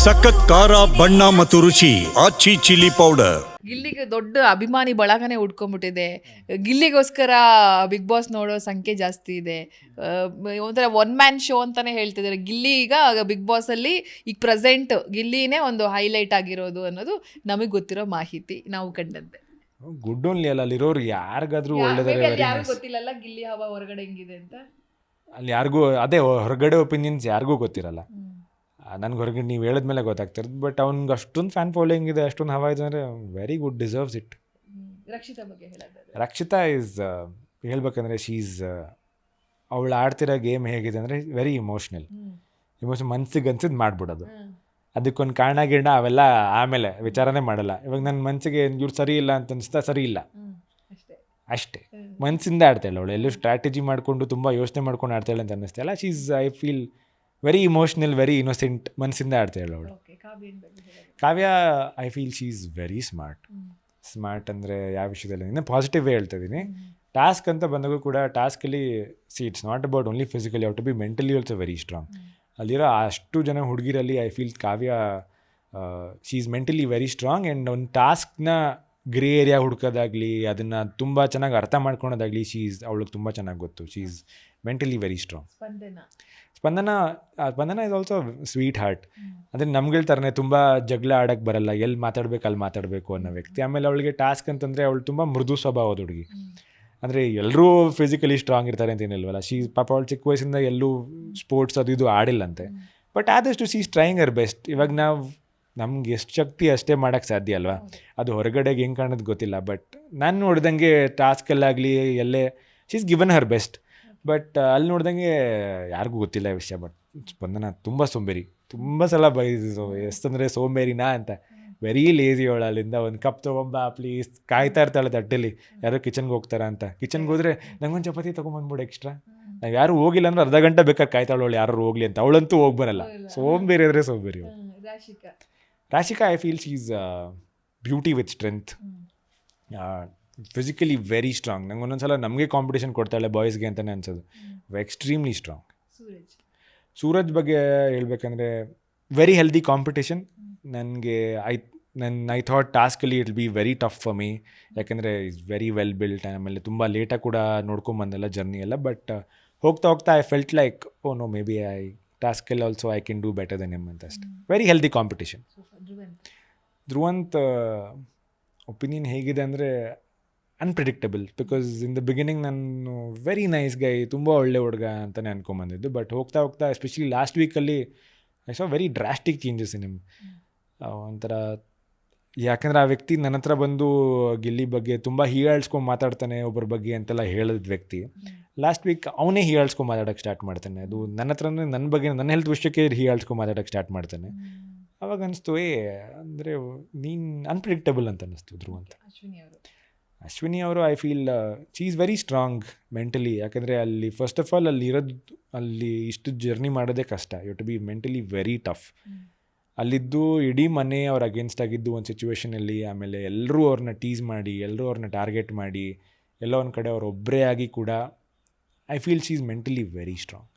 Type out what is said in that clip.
ಸಖತ್ ಖಾರ ಬಣ್ಣ ಮತ್ತು ರುಚಿ ಆಚಿ ಚಿಲ್ಲಿ ಪೌಡರ್. ಗಿಲ್ಲಿಗೆ ದೊಡ್ಡ ಅಭಿಮಾನಿ ಬಳಗನೆ ಉಟ್ಕೊಂಡ್ಬಿಟ್ಟಿದೆ. ಗಿಲ್ಲಿಗೋಸ್ಕರ ಬಿಗ್ ಬಾಸ್ ನೋಡೋ ಸಂಖ್ಯೆ ಜಾಸ್ತಿ ಇದೆ. ಒಂಥರ ಒನ್ ಮ್ಯಾನ್ ಶೋ ಅಂತಾನೆ ಹೇಳ್ತಿದ್ದಾರೆ. ಗಿಲ್ಲಿ ಈಗ ಬಿಗ್ ಬಾಸ್ ಅಲ್ಲಿ ಈಗ ಪ್ರೆಸೆಂಟ್ ಗಿಲ್ಲಿನೇ ಒಂದು ಹೈಲೈಟ್ ಆಗಿರೋದು ಅನ್ನೋದು ನಮಗೆ ಗೊತ್ತಿರೋ ಮಾಹಿತಿ, ನಾವು ಕಂಡಂತೆ. ಗುಡ್ ಓನ್ಲಿ ಅಲ್ಲ, ಅಲ್ಲಿರೋರು ಯಾರಿಗಾದ್ರೂ ಒಳ್ಳೆದಾರೆ. ಯಾರು ಗೊತ್ತಿಲ್ಲಲ್ಲ ಗಿಲ್ಲಿ ಹವಾ ಹೊರಗಡೆ ಹೆಂಗಿದೆ ಅಂತ. ಅಲ್ಲಿ ಯಾರಿಗೂ ಅದೇ ಹೊರಗಡೆ ಒಪಿನಿಯನ್ಸ್ ಯಾರಿಗೂ ಗೊತ್ತಿರಲ್ಲ. ನನ್ಗೆ ಹೊರಗಡೆ ನೀವು ಹೇಳಿದ್ಮೇಲೆ ಗೊತ್ತಾಗ್ತಿರೋದು. ಬಟ್ ಅವ್ನಿಗೆ ಅಷ್ಟೊಂದು ಫ್ಯಾನ್ ಫಾಲೋಯಿಂಗ್ ಇದೆ, ಅಷ್ಟೊಂದು ಹವಾ ಇದೆ ಅಂದರೆ very good, deserves it. Rakshita ಬಗ್ಗೆ ಹೇಳೋದಾದ್ರೆ, ರಕ್ಷಿತಾ ಈಸ್ ಹೇಳ್ಬೇಕಂದ್ರೆ ಶೀಸ್ ಅವಳು ಆಡ್ತಿರೋ ಗೇಮ್ ಹೇಗಿದೆ ಅಂದರೆ ವೆರಿ ಇಮೋಷ್ನಲ್. ಮನ್ಸಿಗೆ ಅನ್ಸಿದ್ದು ಮಾಡ್ಬಿಡೋದು. ಅದಕ್ಕೊಂದು ಕಾರಣ ಗಿರಣ ಅವೆಲ್ಲ ಆಮೇಲೆ ವಿಚಾರನೇ ಮಾಡಲ್ಲ. ಇವಾಗ ನನ್ನ ಮನಸ್ಸಿಗೆ ಇವ್ರು ಸರಿ ಇಲ್ಲ ಅಂತ ಅನಿಸ್ತಾ ಸರಿ ಇಲ್ಲ ಅಷ್ಟೇ. ಮನಸ್ಸಿಂದ ಆಡ್ತಾಳೆ ಅವಳು. ಎಲ್ಲೂ ಸ್ಟ್ರಾಟಜಿ ಮಾಡಿಕೊಂಡು ತುಂಬ ಯೋಚನೆ ಮಾಡ್ಕೊಂಡು ಆಡ್ತಾಳೆ ಅಂತ ಅನ್ನಿಸ್ತಾಯಿಲ್ಲ. She's I feel very emotional, very innocent, ಮನಸ್ಸಿಂದ ಆಡ್ತಾಳೆ ಅವಳು. Kavya I feel she is very smart ಅಂದರೆ ಯಾವ ವಿಷಯದಲ್ಲಿ ಇನ್ನೂ ಪಾಸಿಟಿವ್ ಹೇಳ್ತಾ ಇದ್ದೀನಿ. ಟಾಸ್ಕ್ ಅಂತ ಬಂದಾಗೂ ಕೂಡ ಟಾಸ್ಕಲ್ಲಿ it's not about only physically, how to be mentally also very strong. ಅಲ್ಲಿರೋ ಅಷ್ಟು ಜನ ಹುಡುಗಿರಲ್ಲಿ I feel Kavya she is mentally very strong. And ಒಂದು ಟಾಸ್ಕ್ನ ಗ್ರೇ ಏರಿಯಾ ಹುಡ್ಕೋದಾಗಲಿ, ಅದನ್ನು ತುಂಬ ಚೆನ್ನಾಗಿ ಅರ್ಥ ಮಾಡ್ಕೊಳೋದಾಗಲಿ ಅವಳಿಗೆ ತುಂಬ ಚೆನ್ನಾಗಿ ಗೊತ್ತು. ಶೀ is mentally very strong. Spandana is also sweet heart. ಅಂದರೆ ನಮ್ಗಳ ಥರನೇ ತುಂಬ ಜಗಳ ಆಡೋಕ್ಕೆ ಬರಲ್ಲ, ಎಲ್ಲಿ ಮಾತಾಡ್ಬೇಕು ಅಲ್ಲಿ ಮಾತಾಡಬೇಕು ಅನ್ನೋ ವ್ಯಕ್ತಿ. ಆಮೇಲೆ ಅವಳಿಗೆ ಟಾಸ್ಕ್ ಅಂತಂದರೆ ಅವಳು ತುಂಬ ಮೃದು ಸ್ವಭಾವದ ಹುಡುಗಿ. ಅಂದರೆ ಎಲ್ಲರೂ ಫಿಸಿಕಲಿ ಸ್ಟ್ರಾಂಗ್ ಇರ್ತಾರೆ ಅಂತ ಏನಿಲ್ವಲ್ಲ. ಪಾಪ ಅವಳು ಚಿಕ್ಕ ವಯಸ್ಸಿಂದ ಎಲ್ಲೂ ಸ್ಪೋರ್ಟ್ಸ್ ಅದು ಇದು ಆಡಿಲ್ಲಂತೆ. ಬಟ್ ಆದಷ್ಟು she is trying Har best. ಇವಾಗ ನಮ್ಗೆ ಎಷ್ಟು ಶಕ್ತಿ ಅಷ್ಟೇ ಮಾಡೋಕ್ಕೆ ಸಾಧ್ಯ ಅಲ್ವಾ. ಅದು ಹೊರಗಡೆಗೆ ಹೆಂಗೆ ಕಾಣೋದು ಗೊತ್ತಿಲ್ಲ. ಬಟ್ ನಾನು ನೋಡ್ದಂಗೆ ಟಾಸ್ಕಲ್ಲಾಗಲಿ ಎಲ್ಲೇ she is given Har best. But ಅಲ್ಲಿ ನೋಡ್ದಂಗೆ ಯಾರಿಗೂ ಗೊತ್ತಿಲ್ಲ ಈ ವಿಷಯ. ಬಟ್ ಸ್ಪಂದನ ತುಂಬ ಸೋಂಬೇರಿ, ತುಂಬ ಸಲ ಬೈದಿದ್ದು ಎಷ್ಟಂದರೆ ಸೋಂಬೇರಿನಾ ಅಂತ. ವೆರಿ ಲೇಸಿ ಅವಳು. ಅಲ್ಲಿಂದ ಒಂದು ಕಪ್ ತೊಗೊಂಬ ಪ್ಲೀಸ್, ಕಾಯ್ತಾ ಇರ್ತಾಳೆ ತಟ್ಟೆಲಿ ಯಾರೋ ಕಿಚನ್ಗೆ ಹೋಗ್ತಾರ ಅಂತ. ಕಿಚನ್ಗೆ ಹೋದರೆ ನಂಗೊಂದು ಚಪಾತಿ ತೊಗೊಂಬಂದ್ಬಿಡು ಎಕ್ಸ್ಟ್ರಾ. ನಾವು ಯಾರು ಹೋಗಿಲ್ಲ ಅಂದ್ರೆ ಅರ್ಧ ಗಂಟೆ ಬೇಕಾದ್ರೆ ಕಾಯ್ತಾಳು ಅವಳು ಯಾರು ಹೋಗ್ಲಿ ಅಂತ. ಅವಳಂತೂ ಹೋಗಿ ಬರಲ್ಲ. ಸೋಂಬೇರಿ ಅಂದರೆ ಸೋಂಬೇರಿ ಅವಳು. Rashika I feel she is beauty with strength, physically very strong. ನಂಗೆ ಒಂದೊಂದ್ಸಲ ನಮಗೆ ಕಾಂಪಿಟೇಷನ್ ಕೊಡ್ತಾಳೆ ಬಾಯ್ಸ್ಗೆ ಅಂತಲೇ ಅನ್ಸೋದು. Extremely strong. ಸೂರಜ್ ಬಗ್ಗೆ ಹೇಳ್ಬೇಕಂದ್ರೆ ವೆರಿ ಹೆಲ್ದಿ ಕಾಂಪಿಟೇಷನ್. ನನಗೆ ಐ ಥಾಟ್ ಟಾಸ್ಕಲ್ಲಿ it be very tough for me. ಯಾಕೆಂದರೆ ಇಸ್ ವೆರಿ ವೆಲ್ ಬಿಲ್ಟ್. ಆಮೇಲೆ ತುಂಬ ಲೇಟಾಗಿ ಕೂಡ ನೋಡ್ಕೊಂಬಂದೆಲ್ಲ ಜರ್ನಿ ಎಲ್ಲ. ಬಟ್ ಹೋಗ್ತಾ I felt like oh no may be ಟಾಸ್ಕಲ್ಲಿ also I can do better than him ಅಂತ ಅಷ್ಟೆ. Very healthy competition. Dhruvanth opinion ಹೇಗಿದೆ ಅಂದರೆ unpredictable. Because in the beginning ನಾನು ವೆರಿ ನೈಸ್ ಗೈ, ತುಂಬ ಒಳ್ಳೆ ಹುಡುಗ ಅಂತಲೇ ಅನ್ಕೊಂಬಂದಿದ್ದು. ಬಟ್ ಹೋಗ್ತಾ ಎಸ್ಪೆಷಲಿ ಲಾಸ್ಟ್ ವೀಕಲ್ಲಿ I saw very drastic changes in him. ಒಂಥರ ಯಾಕೆಂದರೆ ಆ ವ್ಯಕ್ತಿ ನನ್ನ ಹತ್ರ ಬಂದು ಗಿಲ್ಲಿ ಬಗ್ಗೆ ತುಂಬ ಹೀಯಾಳ್ಸ್ಕೊಂಡು ಮಾತಾಡ್ತಾನೆ ಒಬ್ಬರ ಬಗ್ಗೆ ಅಂತೆಲ್ಲ ಹೇಳಿದ ವ್ಯಕ್ತಿ ಲಾಸ್ಟ್ ವೀಕ್ ಅವನೇ ಹೀಯಾಳ್ಸ್ಕೊಂಡು ಮಾತಾಡೋಕ್ಕೆ ಸ್ಟಾರ್ಟ್ ಮಾಡ್ತಾನೆ. ಅದು ನನ್ನ ಹತ್ರನೇ ನನ್ನ ಬಗ್ಗೆ ನನ್ನ ಹೆಲ್ತ್ ವಿಷಯಕ್ಕೆ ಹೀಯಾಳ್ಸ್ಕೊಂಡು ಮಾತಾಡೋಕ್ಕೆ ಸ್ಟಾರ್ಟ್ ಮಾಡ್ತಾನೆ. ಅವಾಗ ಅನಿಸ್ತು ಅಂದರೆ ನೀನು ಅನ್ಪ್ರಿಡಿಕ್ಟಬಲ್ ಅಂತ ಅನ್ನಿಸ್ತು ಧ್ರುವಂತ. ಅಶ್ವಿನಿ ಅವರು I feel she is very strong mentally. ಯಾಕೆಂದರೆ ಅಲ್ಲಿ ಫಸ್ಟ್ ಆಫ್ ಆಲ್ ಅಲ್ಲಿ ಇಷ್ಟು ಜರ್ನಿ ಮಾಡೋದೇ ಕಷ್ಟ. You to be mentally very tough. ಅಲ್ಲಿದ್ದು ಇಡೀ ಮನೆ ಅವ್ರ ಅಗೇನ್ಸ್ಟ್ ಆಗಿದ್ದು ಒಂದು ಸಿಚುವೇಷನಲ್ಲಿ. ಆಮೇಲೆ ಎಲ್ಲರೂ ಅವ್ರನ್ನ ಟೀಸ್ ಮಾಡಿ, ಎಲ್ಲರೂ ಅವ್ರನ್ನ ಟಾರ್ಗೆಟ್ ಮಾಡಿ, ಎಲ್ಲೋ ಒಂದು ಕಡೆ ಅವ್ರು ಒಬ್ಬರೇ ಆಗಿ ಕೂಡ I feel she is mentally very strong.